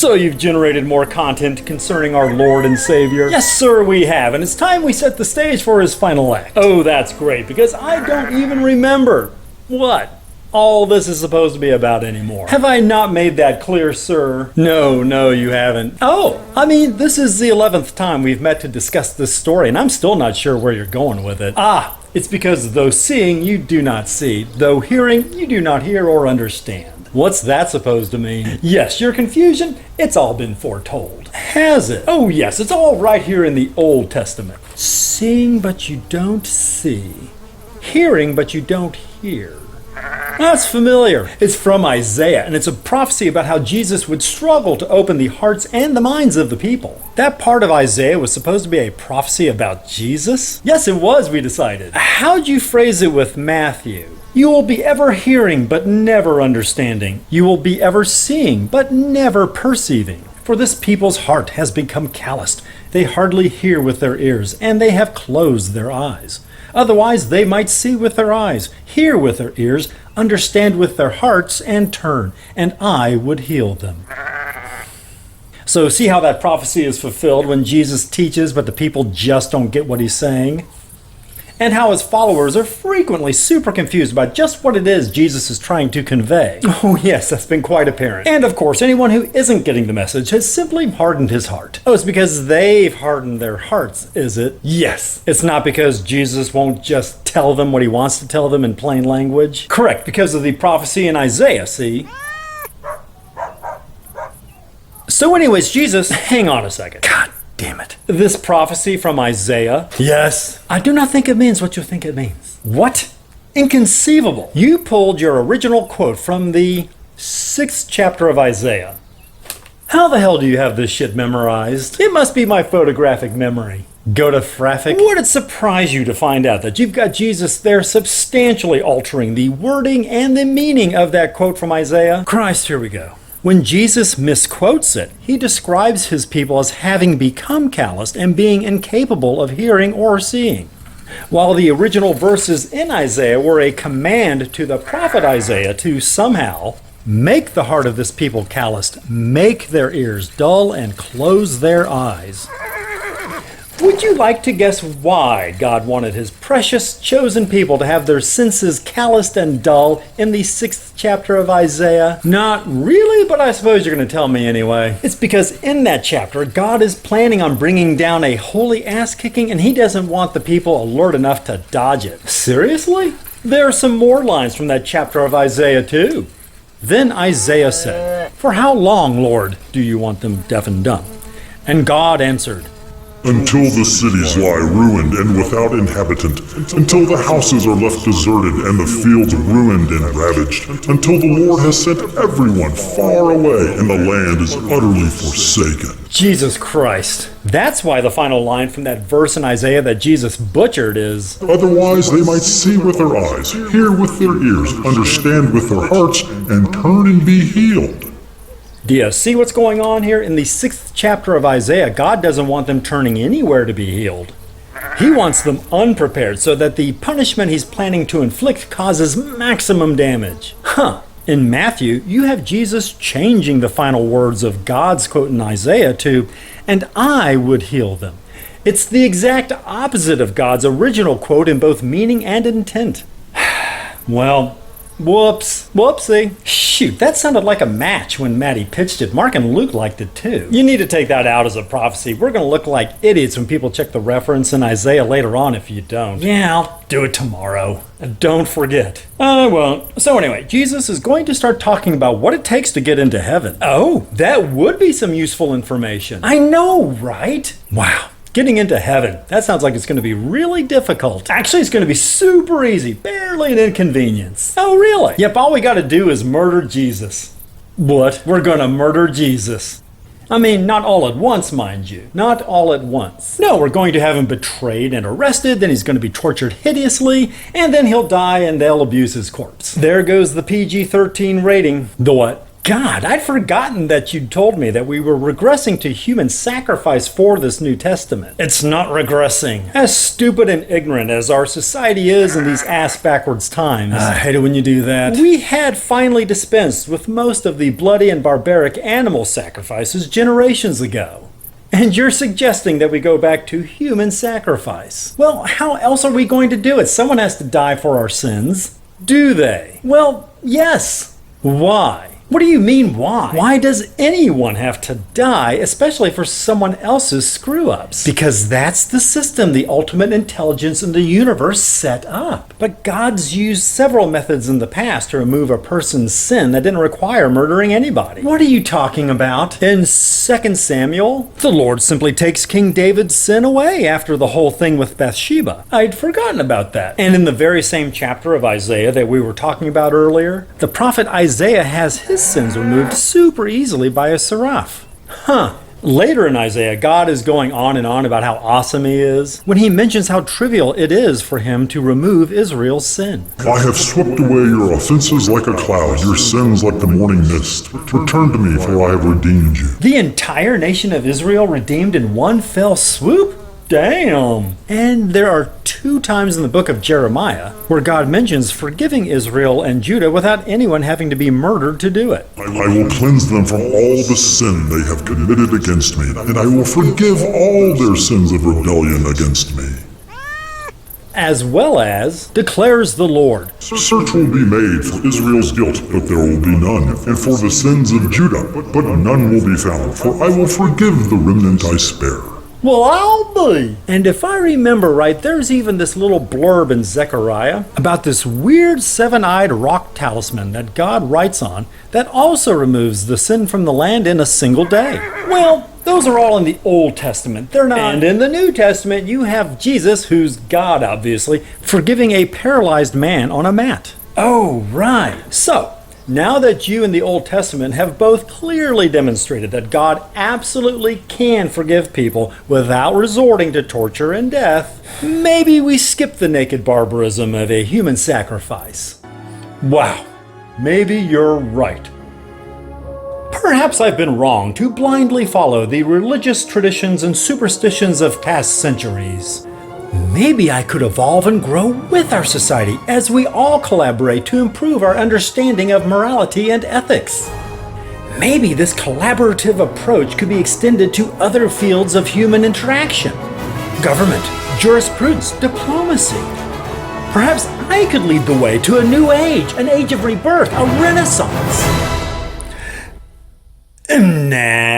So you've generated more content concerning our Lord and Savior? Yes, sir, we have, and it's time we set the stage for his final act. Oh, that's great, because I don't even remember what all this is supposed to be about anymore. Have I not made that clear, sir? No, you haven't. Oh, I mean, this is the 11th time we've met to discuss this story, and I'm still not sure where you're going with it. It's because though seeing, you do not see, though hearing, you do not hear or understand. What's that supposed to mean? Yes, your confusion, it's all been foretold. Has it? Oh yes, it's all right here in the Old Testament. Seeing but you don't see. Hearing but you don't hear. That's familiar. It's from Isaiah, and it's a prophecy about how Jesus would struggle to open the hearts and the minds of the people. That part of Isaiah was supposed to be a prophecy about Jesus? Yes, it was, we decided. How'd you phrase it with Matthew? You will be ever hearing, but never understanding. You will be ever seeing, but never perceiving. For this people's heart has become calloused. They hardly hear with their ears, and they have closed their eyes. Otherwise they might see with their eyes, hear with their ears, understand with their hearts, and turn, and I would heal them. So see how that prophecy is fulfilled when Jesus teaches, but the people just don't get what he's saying? And how his followers are frequently super confused about just what it is Jesus is trying to convey. Oh yes, that's been quite apparent. And of course, anyone who isn't getting the message has simply hardened his heart. Oh, it's because they've hardened their hearts, is it? Yes. It's not because Jesus won't just tell them what he wants to tell them in plain language. Correct, because of the prophecy in Isaiah, see? So anyways, Jesus, hang on a second. God damn it. This prophecy from Isaiah? Yes. I do not think it means what you think it means. What? Inconceivable. You pulled your original quote from the 6th chapter of Isaiah. How the hell do you have this shit memorized? It must be my photographic memory. Go to Fraffic. Would it surprise you to find out that you've got Jesus there substantially altering the wording and the meaning of that quote from Isaiah? Christ, here we go. When Jesus misquotes it, he describes his people as having become calloused and being incapable of hearing or seeing. While the original verses in Isaiah were a command to the prophet Isaiah to somehow make the heart of this people calloused, make their ears dull, and close their eyes. Would you like to guess why God wanted his precious chosen people to have their senses calloused and dull in the 6th chapter of Isaiah? Not really, but I suppose you're going to tell me anyway. It's because in that chapter, God is planning on bringing down a holy ass-kicking, and he doesn't want the people alert enough to dodge it. Seriously? There are some more lines from that chapter of Isaiah too. Then Isaiah said, "For how long, Lord, do you want them deaf and dumb?" And God answered, "Until the cities lie ruined and without inhabitant, until the houses are left deserted and the fields ruined and ravaged, until the Lord has sent everyone far away and the land is utterly forsaken." Jesus Christ. That's why the final line from that verse in Isaiah that Jesus butchered is, "Otherwise they might see with their eyes, hear with their ears, understand with their hearts, and turn and be healed." Do you see what's going on here? In the 6th chapter of Isaiah, God doesn't want them turning anywhere to be healed. He wants them unprepared so that the punishment he's planning to inflict causes maximum damage. In Matthew, you have Jesus changing the final words of God's quote in Isaiah to, "And I would heal them." It's the exact opposite of God's original quote in both meaning and intent. Well, whoopsie. Shoot, that sounded like a match when Maddie pitched it. Mark and Luke liked it too. You need to take that out as a prophecy. We're going to look like idiots when people check the reference in Isaiah later on if you don't. Yeah, I'll do it tomorrow. Don't forget. I won't. So anyway, Jesus is going to start talking about what it takes to get into heaven. Oh, that would be some useful information. I know, right? Wow. Getting into heaven. That sounds like it's going to be really difficult. Actually, it's going to be super easy. Barely an inconvenience. Oh, really? Yep, all we got to do is murder Jesus. What? We're going to murder Jesus. I mean, not all at once, mind you. Not all at once. No, we're going to have him betrayed and arrested, then he's going to be tortured hideously, and then he'll die and they'll abuse his corpse. There goes the PG-13 rating. The what? God, I'd forgotten that you'd told me that we were regressing to human sacrifice for this New Testament. It's not regressing. As stupid and ignorant as our society is in these ass-backwards times, I hate it when you do that, we had finally dispensed with most of the bloody and barbaric animal sacrifices generations ago. And you're suggesting that we go back to human sacrifice. Well, how else are we going to do it? Someone has to die for our sins. Do they? Well, yes. Why? What do you mean, why? Why does anyone have to die, especially for someone else's screw-ups? Because that's the system the ultimate intelligence in the universe set up. But God's used several methods in the past to remove a person's sin that didn't require murdering anybody. What are you talking about? In 2 Samuel, the Lord simply takes King David's sin away after the whole thing with Bathsheba. I'd forgotten about that. And in the very same chapter of Isaiah that we were talking about earlier, the prophet Isaiah has his sins removed super easily by a seraph. Later in Isaiah, God is going on and on about how awesome he is when he mentions how trivial it is for him to remove Israel's sin. I have swept away your offenses like a cloud, your sins like the morning mist. Return to me, for I have redeemed you. The entire nation of Israel redeemed in one fell swoop? Damn! And there are 2 times in the book of Jeremiah where God mentions forgiving Israel and Judah without anyone having to be murdered to do it. I will cleanse them from all the sin they have committed against me, and I will forgive all their sins of rebellion against me. As well as, declares the Lord, search will be made for Israel's guilt, but there will be none, and for the sins of Judah, but none will be found, for I will forgive the remnant I spare. Well, I'll be. And if I remember right, there's even this little blurb in Zechariah about this weird 7-eyed rock talisman that God writes on that also removes the sin from the land in a single day. Well, those are all in the Old Testament. They're not. And in the New Testament, you have Jesus, who's God, obviously, forgiving a paralyzed man on a mat. Oh, right. So, now that you and the Old Testament have both clearly demonstrated that God absolutely can forgive people without resorting to torture and death, maybe we skip the naked barbarism of a human sacrifice. Wow, maybe you're right. Perhaps I've been wrong to blindly follow the religious traditions and superstitions of past centuries. Maybe I could evolve and grow with our society as we all collaborate to improve our understanding of morality and ethics. Maybe this collaborative approach could be extended to other fields of human interaction. Government, jurisprudence, diplomacy. Perhaps I could lead the way to a new age, an age of rebirth, a renaissance. Nah.